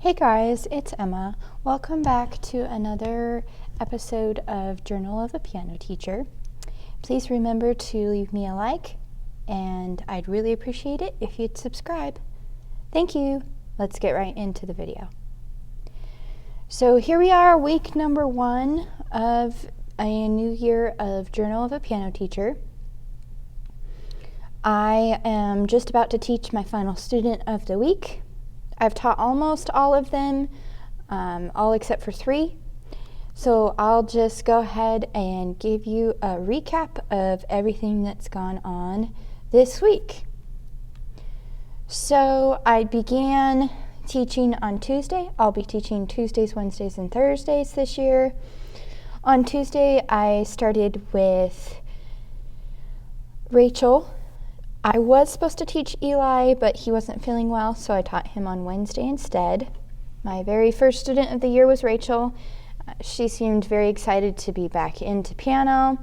Hey guys, it's Emma. Welcome back to another episode of Journal of a Piano Teacher. Please remember to leave me a like, and I'd really appreciate it if you'd subscribe. Thank you. Let's get right into the video. So here we are, week number 1 of a new year of Journal of a Piano Teacher. I am just about to teach my final student of the week. I've taught almost all of them, all except for 3. So I'll just go ahead and give you a recap of everything that's gone on this week. So I began teaching on Tuesday. I'll be teaching Tuesdays, Wednesdays, and Thursdays this year. On Tuesday, I started with Rachel. I was supposed to teach Eli, but he wasn't feeling well, so I taught him on Wednesday instead. My very first student of the year was Rachel. She seemed very excited to be back into piano.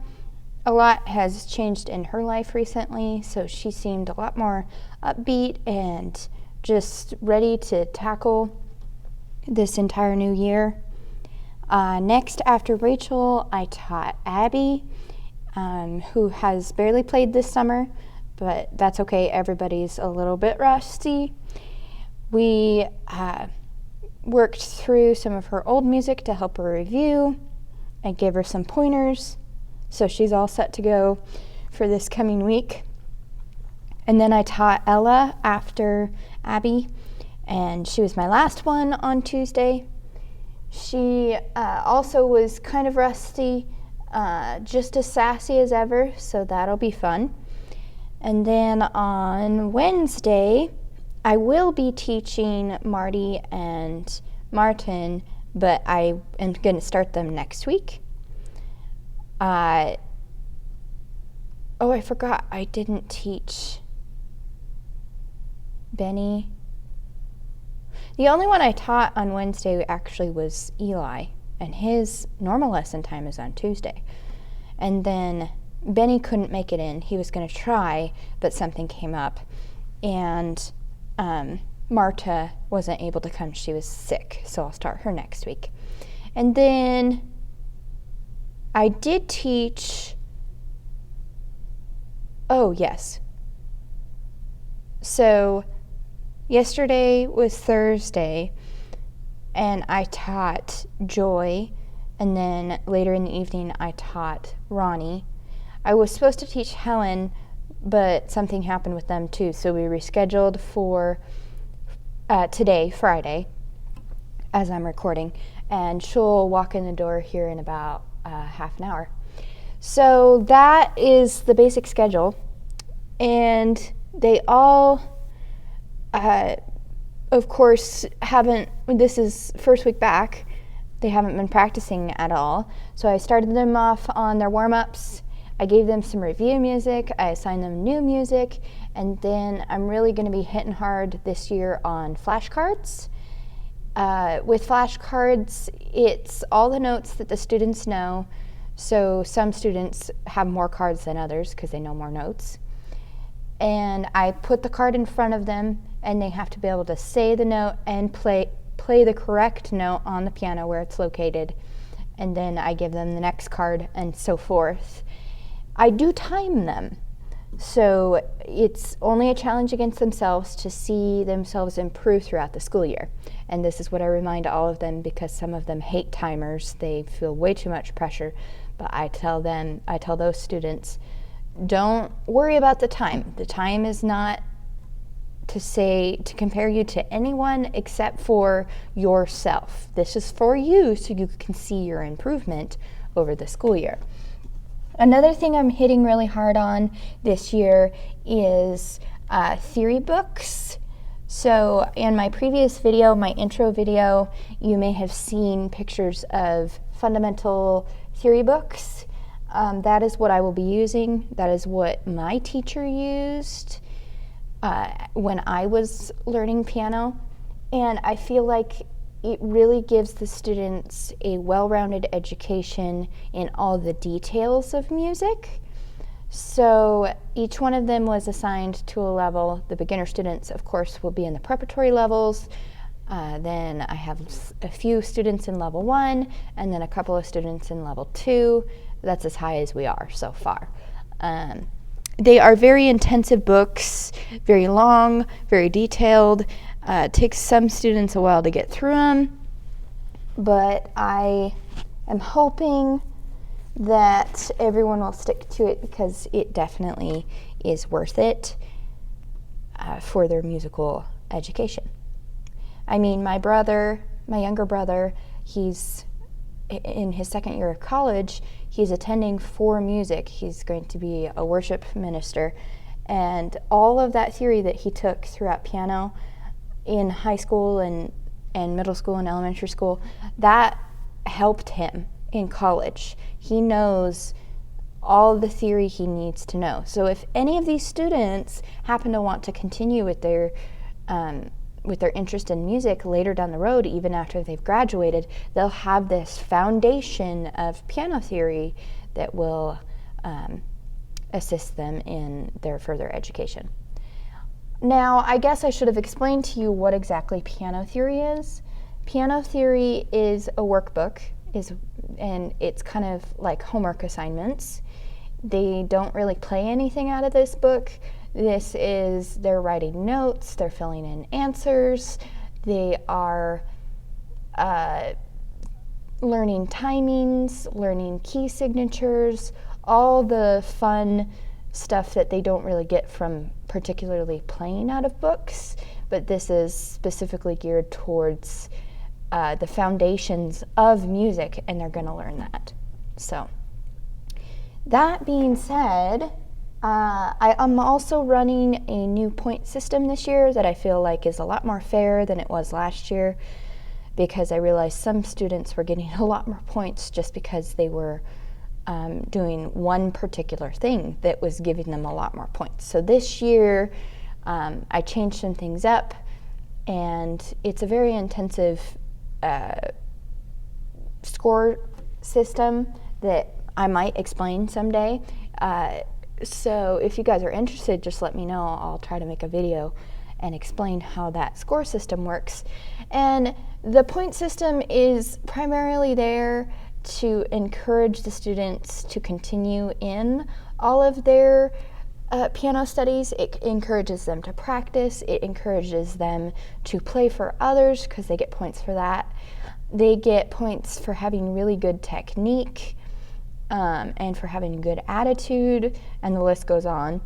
A lot has changed in her life recently, so she seemed a lot more upbeat and just ready to tackle this entire new year. Next, after Rachel, I taught Abby, who has barely played this summer. But that's okay, everybody's a little bit rusty. We worked through some of her old music to help her review. I gave her some pointers, so she's all set to go for this coming week. And then I taught Ella after Abby, and she was my last one on Tuesday. She also was kind of rusty, just as sassy as ever, so that'll be fun. And then on Wednesday, I will be teaching Marty and Martin, but I am going to start them next week. I forgot I didn't teach Benny. The only one I taught on Wednesday actually was Eli, and his normal lesson time is on Tuesday. And then Benny couldn't make it in. He was going to try, but something came up. And Marta wasn't able to come. She was sick, so I'll start her next week. And then I did teach... Oh, yes. So yesterday was Thursday, and I taught Joy, and then later in the evening I taught Ronnie. I was supposed to teach Helen, but something happened with them too, so we rescheduled for today, Friday, as I'm recording, and she'll walk in the door here in about half an hour. So that is the basic schedule, and they all, of course, this is first week back, they haven't been practicing at all, so I started them off on their warm-ups. I gave them some review music, I assigned them new music, and then I'm really going to be hitting hard this year on flashcards. With flashcards, it's all the notes that the students know, so some students have more cards than others because they know more notes. And I put the card in front of them, and they have to be able to say the note and play the correct note on the piano where it's located, and then I give them the next card and so forth. I do time them, so it's only a challenge against themselves to see themselves improve throughout the school year. And this is what I remind all of them, because some of them hate timers. They feel way too much pressure, but I tell those students, don't worry about the time. The time is not to compare you to anyone except for yourself. This is for you so you can see your improvement over the school year. Another thing I'm hitting really hard on this year is theory books. So in my previous video, my intro video, you may have seen pictures of fundamental theory books. That is what I will be using. That is what my teacher used when I was learning piano. And I feel like it really gives the students a well-rounded education in all the details of music. So each one of them was assigned to a level. The beginner students, of course, will be in the preparatory levels. Then I have a few students in level 1, and then a couple of students in level 2. That's as high as we are so far. They are very intensive books, very long, very detailed. It takes some students a while to get through them, but I am hoping that everyone will stick to it because it definitely is worth it for their musical education. I mean, my younger brother, he's in his second year of college. He's attending for music. He's going to be a worship minister. And all of that theory that he took throughout piano in high school and middle school and elementary school, that helped him in college. He knows all the theory he needs to know. So if any of these students happen to want to continue with their interest in music later down the road, even after they've graduated, they'll have this foundation of piano theory that will assist them in their further education. Now, I guess I should have explained to you what exactly piano theory is. Piano theory is a workbook, and it's kind of like homework assignments. They don't really play anything out of this book. They're writing notes, they're filling in answers, they are learning timings, learning key signatures, all the fun stuff that they don't really get from particularly playing out of books, but this is specifically geared towards the foundations of music, and they're going to learn that. So, that being said, I am also running a new point system this year that I feel like is a lot more fair than it was last year, because I realized some students were getting a lot more points just because they were doing one particular thing that was giving them a lot more points. So this year, I changed some things up, and it's a very intensive score system that I might explain someday. So if you guys are interested, just let me know. I'll try to make a video and explain how that score system works. And the point system is primarily there to encourage the students to continue in all of their piano studies. It encourages them to practice. It encourages them to play for others because they get points for that. They get points for having really good technique, and for having good attitude, and the list goes on.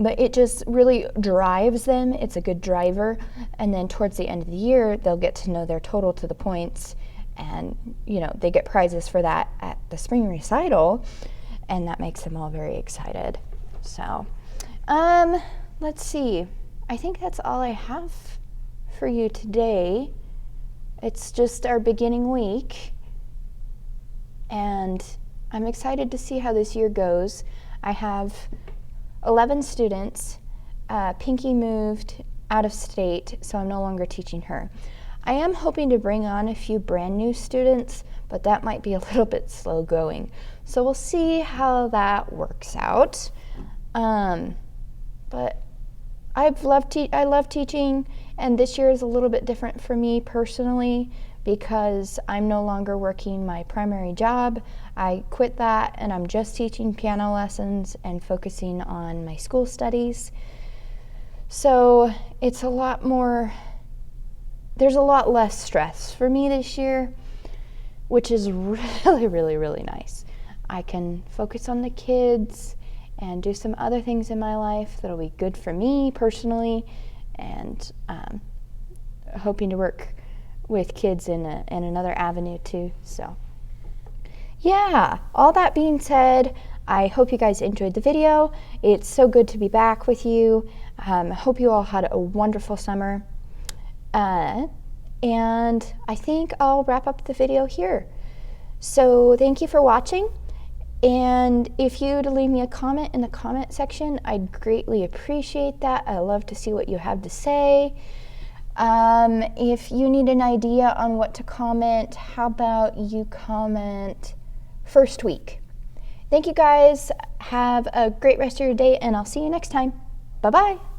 But it just really drives them. It's a good driver. And then towards the end of the year, they'll get to know their total to the points, and they get prizes for that at the spring recital, and that makes them all very excited. So let's see. I think that's all I have for you today. It's just our beginning week, and I'm excited to see how this year goes. I have 11 students. Pinky moved out of state, so I'm no longer teaching her. I am hoping to bring on a few brand new students, but that might be a little bit slow going. So we'll see how that works out. But I love teaching, and this year is a little bit different for me personally because I'm no longer working my primary job. I quit that, and I'm just teaching piano lessons and focusing on my school studies. So it's a lot more, there's a lot less stress for me this year, which is really, really, really nice. I can focus on the kids and do some other things in my life that'll be good for me personally, and hoping to work with kids in another avenue too. So yeah, all that being said, I hope you guys enjoyed the video. It's so good to be back with you. I hope you all had a wonderful summer. And I think I'll wrap up the video here. So thank you for watching. And if you'd leave me a comment in the comment section, I'd greatly appreciate that. I love to see what you have to say. If you need an idea on what to comment, how about you comment first week? Thank you guys. Have a great rest of your day, and I'll see you next time. Bye-bye.